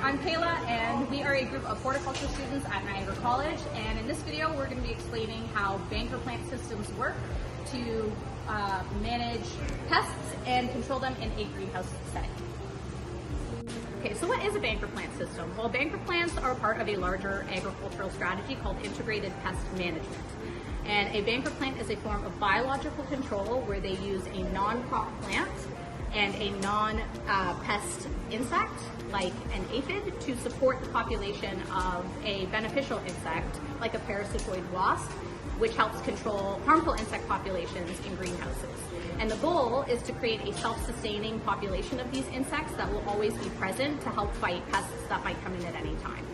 I'm Kayla, and we are a group of horticulture students at Niagara College, and in this video we're going to be explaining how banker plant systems work to manage pests and control them in a greenhouse setting. Okay, so what is a banker plant system? Well, banker plants are part of a larger agricultural strategy called integrated pest management. And a banker plant is a form of biological control where they use a non-crop plant and a non-pest insect, like an aphid, to support the population of a beneficial insect, like a parasitoid wasp, which helps control harmful insect populations in greenhouses. And the goal is to create a self-sustaining population of these insects that will always be present to help fight pests that might come in at any time.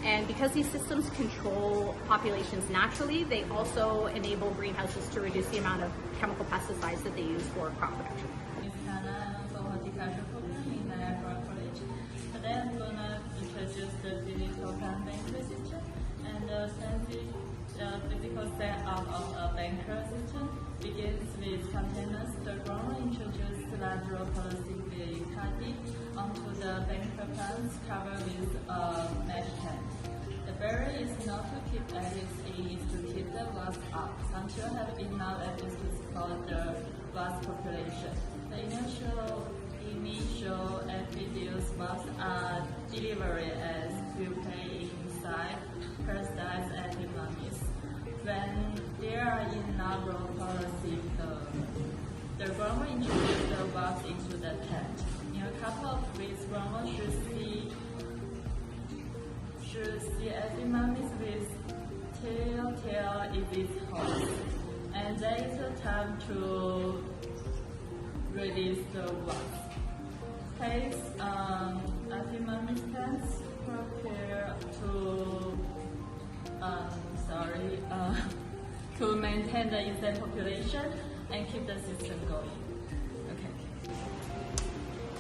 And because these systems control populations naturally, they also enable greenhouses to reduce the amount of chemical pesticides that they use for crop production. Horticulture program in Niagara College. Today I'm gonna introduce the physical plant banker system, and the physical setup of a banker system begins with containers. The grower introduces lateral polycyclic cutting onto the banker plants covered with a mesh tent. The barrier is not to keep eggs, it is to keep the wasp up. Some should have enough eggs to support the wasp population. The initial amphibious wasps are delivered as pupae inside parasites and mummies. When they are in lateral polycycle, the grower introduces the wasp into the tent. In a couple of weeks, grower should see mummies with telltale disease hosts, and there is a time to release the wasp. Place mummies plants prepare to maintain the insect population and keep the system going. Okay.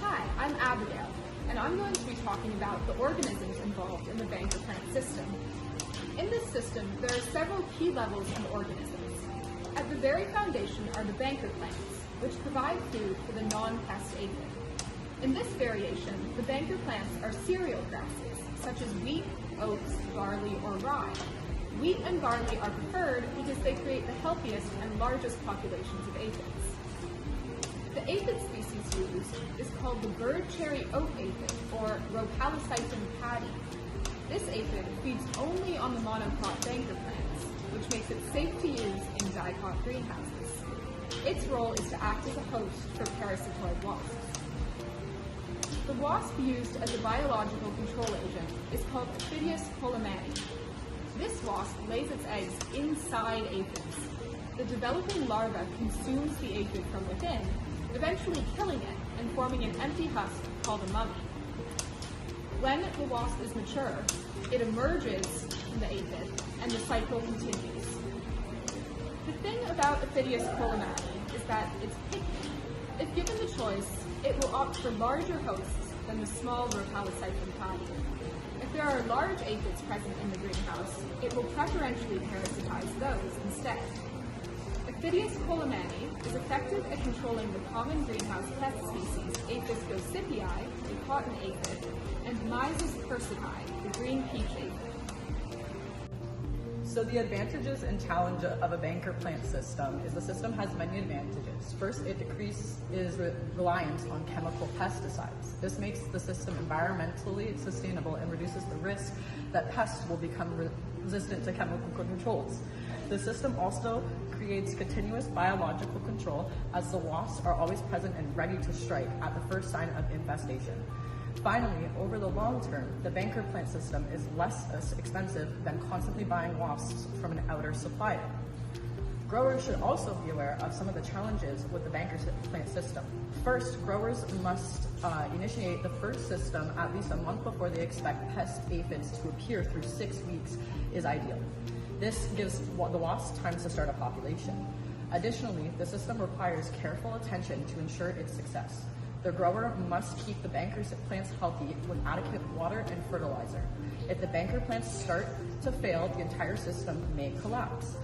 Hi, I'm Abigail, and I'm going to be talking about the organisms involved in the banker plant system. In this system, there are several key levels of organisms. At the very foundation are the banker plants, which provide food for the non-pest aphid. In this variation, the banker plants are cereal grasses, such as wheat, oats, barley, or rye. Wheat and barley are preferred because they create the healthiest and largest populations of aphids. The aphid species used is called the bird cherry oak aphid, or Rhopalocytum paddy. This aphid feeds only on the monocrop banker plants, which makes it safe to use in dicot greenhouses. Its role is to act as a host for parasitoid wasps. The wasp used as a biological control agent is called Ophidius colemanni. This wasp lays its eggs inside aphids. The developing larva consumes the aphid from within, eventually killing it and forming an empty husk called a mummy. When the wasp is mature, it emerges from the aphid and the cycle continues. The thing about Ophidius colemanni is that it's picky. If given the choice, it will opt for larger hosts than the small Rhopalocytum paddy. If there are large aphids present in the greenhouse, it will preferentially parasitize those instead. Ophidius colemanni is effective at controlling the common greenhouse pest species Aphis gossypii, the cotton aphid, and Mysis persicae, the green peach aphid. So the advantages and challenge of a banker plant system is the system has many advantages. First, it decreases reliance on chemical pesticides. This makes the system environmentally sustainable and reduces the risk that pests will become resistant to chemical controls. The system also creates continuous biological control, as the wasps are always present and ready to strike at the first sign of infestation. Finally, over the long term, the banker plant system is less expensive than constantly buying wasps from an outer supplier. Growers should also be aware of some of the challenges with the banker plant system. First, growers must initiate the first system at least a month before they expect pest aphids to appear. Through 6 weeks is ideal. This gives the wasps time to start a population. Additionally, the system requires careful attention to ensure its success. The grower must keep the banker plants healthy with adequate water and fertilizer. If the banker plants start to fail, the entire system may collapse.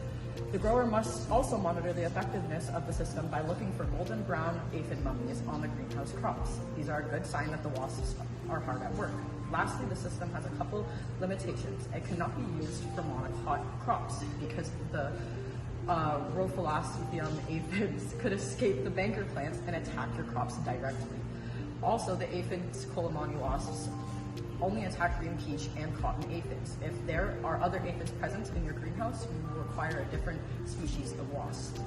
The grower must also monitor the effectiveness of the system by looking for golden brown aphid mummies on the greenhouse crops. These are a good sign that the wasps are hard at work. Lastly, the system has a couple limitations. It cannot be used for monocot crops because the Rhophalosthium aphids could escape the banker plants and attack your crops directly. Also, the aphids Colomani wasps only attack green peach and cotton aphids. If there are other aphids present in your greenhouse, you will require a different species of wasp.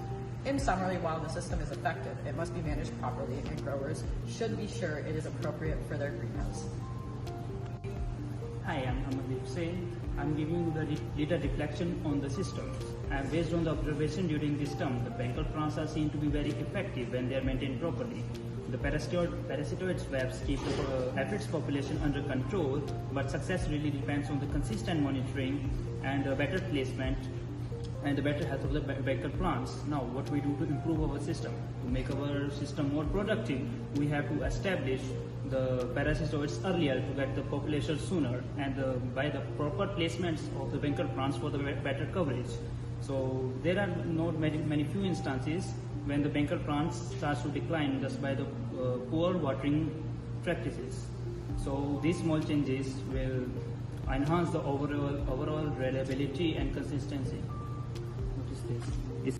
In summary, while the system is effective, it must be managed properly and growers should be sure it is appropriate for their greenhouse. Hi, I'm Hamadip Hussain. I'm giving the data reflection on the systems. And based on the observation during this term, the banker plants are seen to be very effective when they are maintained properly. The parasitoid webs keep the aphids population under control, but success really depends on the consistent monitoring and better placement and the better health of the banker plants. Now, what we do to improve our system? To make our system more productive, we have to establish the parasitoids earlier to get the population sooner, and by the proper placements of the banker plants for the better coverage. So there are not many few instances when the banker plants starts to decline just by the poor watering practices. So these small changes will enhance the overall reliability and consistency. What is this?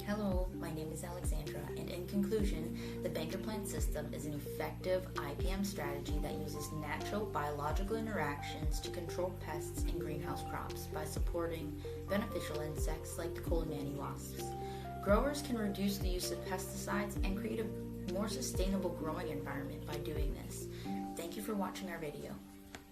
Hello, my name is Alexandra, and in conclusion, the banker plant system is an effective IPM strategy that uses natural biological interactions to control pests in greenhouse crops by supporting beneficial insects like the Colomani wasps. Growers can reduce the use of pesticides and create a more sustainable growing environment by doing this. Thank you for watching our video.